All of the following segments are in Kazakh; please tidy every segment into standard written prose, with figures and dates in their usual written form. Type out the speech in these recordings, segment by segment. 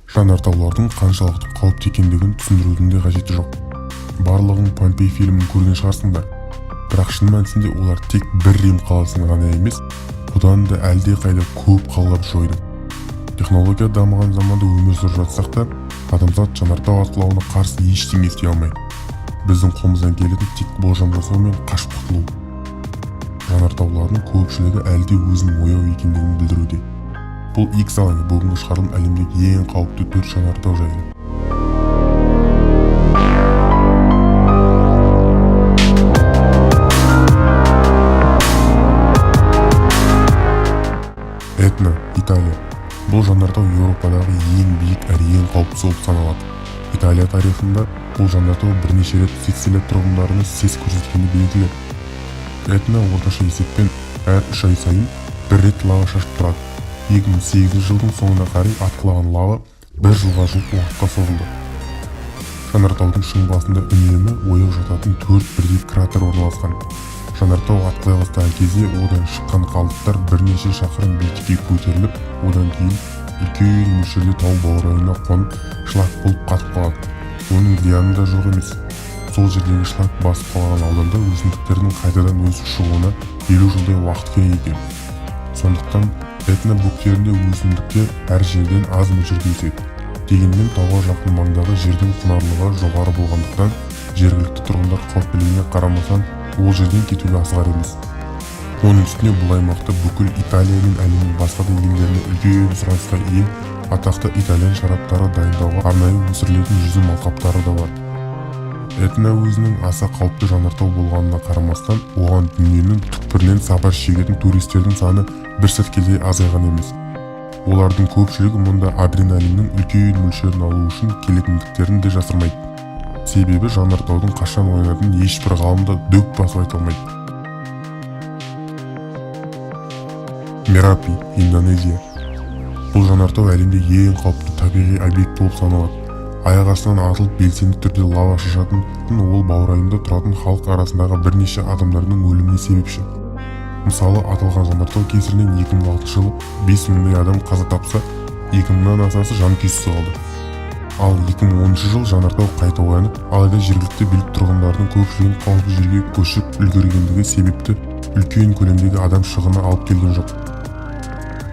Жанартаулардың қаншалықты қауіпті екендігін түсіндірудің де қажеті жоқ. Барлығың Помпей фильмін көрген шығарсыңдар. Бірақ шын мәнісінде олар тек бір Рим қаласын ғана емес, бұдан да әлде қайда көп қалалар жойды. Технология дамыған заманда өмір сүріп жатсақ та, адамзат жанартау атқылауына қарсы ештеңе істей алмайды. Біздің қолымыздан келетін тек болжам жасау мен қашып құтылу. Жанартаулардың көпшілігі әлде өзінің ояу екендігін білдіруде. Бұл X алаңы бүгінгі шығарылым әлемдегі ең қауіпті 4 жанартау жайлы. Этна, Италия. Бұл жанартау Еуропадағы ең биік әрі ең қауіпті болып саналады. Италия тарихында бұл жанартау бірнеше рет Сицилия тұрғындарына сес көрсеткені белгілі. Этна орташа есеппен әр 3 ай сайын бір рет лава шашып тұрады. 2008 жылдың соңына қарай атқылаған лава 1 жылға жуық уақытқа созылды. Жанартаудың шың басында үнемі ояу жататын 4 бірдей кратер орналасқан. Жанартау атқылай бастаған кезде одан шыққан қалдықтар бірнеше шақырым биіктікке көтеріліп, одан кейін үлкен мөлшерде тау баурайына қонып, шлак болып қатып қалады. Оның зияны да жоқ емес. Сол жердегі шлак басып қалған ауданда өсімдіктердің қайтадан өсіп шығуына 50 жылдай уақыт керек екен. Сондықтан Этна бөктерінде өсімдіктер әр жерден аз мөлшерде өседі. Дегенмен тауға жақын маңдағы жердің құнарлылығы жоғары болғандықтан, жергілікті тұрғындар қауіптілігіне қарамастан ол жерден кетуге асығар емес. Оның үстіне бұл аймақта бүкіл Италия мен әлемнің басқа да елдеріне үлкен сұранысқа ие атақты итальян шараптары дайындауға арнайы өсірілетін жүзім алқаптары да бар. Этна өзінің аса қауіпті жанартау болғанына қарамастан, оған дүниенің түкпірінен сапар шегетін туристердің саны бір сәткеде азайған емес. Олардың көпшілігі мұнда адреналиннің үлкен мөлшерін алу үшін келетіндіктерін де жасырмайды. Себебі жанартаудың қашан ойнайтынын ешбір ғалым да дөп басып айта алмайды. Мерапи, Индонезия. Бұл жанартау әлемде ең қауіпті табиғи объект болып саналады. Аяқ астынан атылып белсенді түрде лава шашатын, ол баурайында тұратын халық арасындағы бірнеше адамдардың өліміне себепші. Мысалы, аталған жанартау кесірінен 2006 жылы 5000 адам қаза тапса, 2000-нан асасы жанкүйсіз қалды. Ал 2010 жыл жанартау қайта оянып, алайда жергілікті билік тұрғындардың көпшілігін қауіпсіз жерге көшіп үлгергендігі себепті үлкен көлемдегі адам шығыны алып келген жоқ.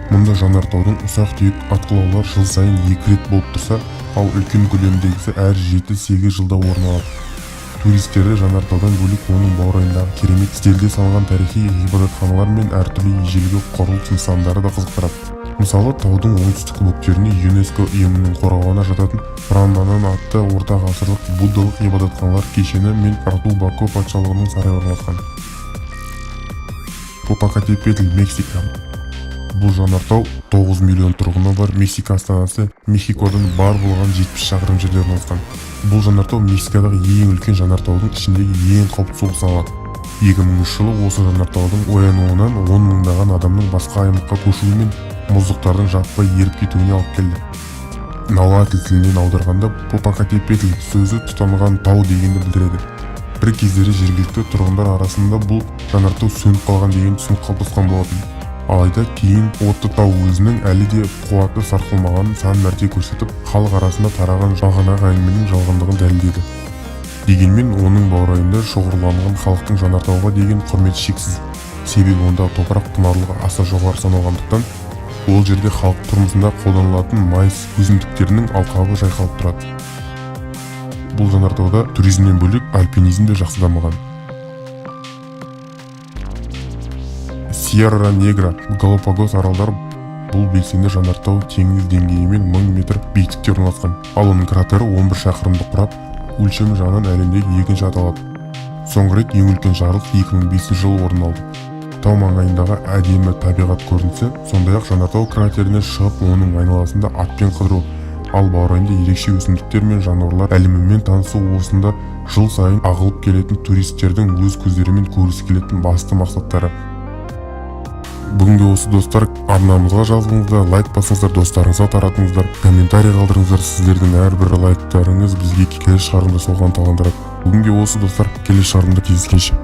Мұнда жанартаудың ұсақ-түйек атқылаулар жыл сайын 2 рет болып тұрса, ал үлкен көлемдегісі әр 7-8 жылда орын алады. Туристерді жанартаудан бөлек оның баурайындағы керемет стильде салынған тарихи ғибадатханалар мен әртүрлі ежелгі құрылыс нысандары да қызықтырады. Мысалы, таудың оңтүстік бөктеріне ЮНЕСКО ұйымының қорғауына жататын Прамбанан атты орта ғасырлық буддалық ғибадатханалар кешені мен Рату Бако патшалығының сарайы орналасқан. Попокатепетль, Мексика. Бұл жанартау 9 миллион тұрғыны бар Мексика астанасы Мехикодан бар болған 70 шақырым жерде орналасқан. Бұл жанартау Мексикадағы ең үлкен жанартаудың ішіндегі ең қауіпті болып саналады. 2000 жылы осы жанартаудың оянуынан 10 мыңдаған адамның басқа аймаққа көшуі мен мұздықтардың жаппай еріп кетуіне алып келді. Науатл тілінен аударғанда Попокатепетль сөзі тұтанған тау дегенді білдіреді. Бір кездері жергілікті тұрғындар арасында бұл жанартау сөніп қалған деген түсінік қалыптасқан болатын. Алайда кейін отты тау өзінің әлі де қуаты сарқылмағанын сан мәрте көрсетіп, халық арасында тараған жалғанағы әңгіменің жалғандығын дәлелдеді. Дегенмен оның баурайында шоғырланған халықтың жанартауға деген құрметі шексіз. Себебі онда топырақ құнарлығы аса жоғары саналғандықтан, ол жерде халық тұрмысында қолданылатын майыс өсімдіктерінің алқабы жайқалып тұрады. Бұл жанартауда туризмнен бөлек альпинизм де жақсы дамыған. Сьерра Негра, Галапагос аралдары. Бұл белсенді жанартау теңіз деңгейімен 1000 метр биіктікте орналасқан. Ал оның кратері 11 шақырымды құрап, өлшемі жағынан әлемдегі екінші аталады. Соңғы рет ең үлкен жарылыс 2005 жылы орын алды. Тау маңайындағы әдемі табиғат көрінісі, сондай-ақ жанартау кратеріне шығып, оның айналасында атпен қыдыру, ал баурайында ерекше өсімдіктер мен жануарлар әлемімен танысу осында жыл сайын ағылып келетін туристердің өз көздерімен көргісі келетін басты мақсаттары. Бүгінгі осы достар, арнамызға жазылыңыздар, лайк басыңыздар, достарыңызға таратыңыздар, комментарий қалдырыңыздар. Сіздердің әрбір лайктарыңыз бізге келесі шығарылымда соған таландырады. Бүгінгі осы достар, келесі шығарылымда кездескенше.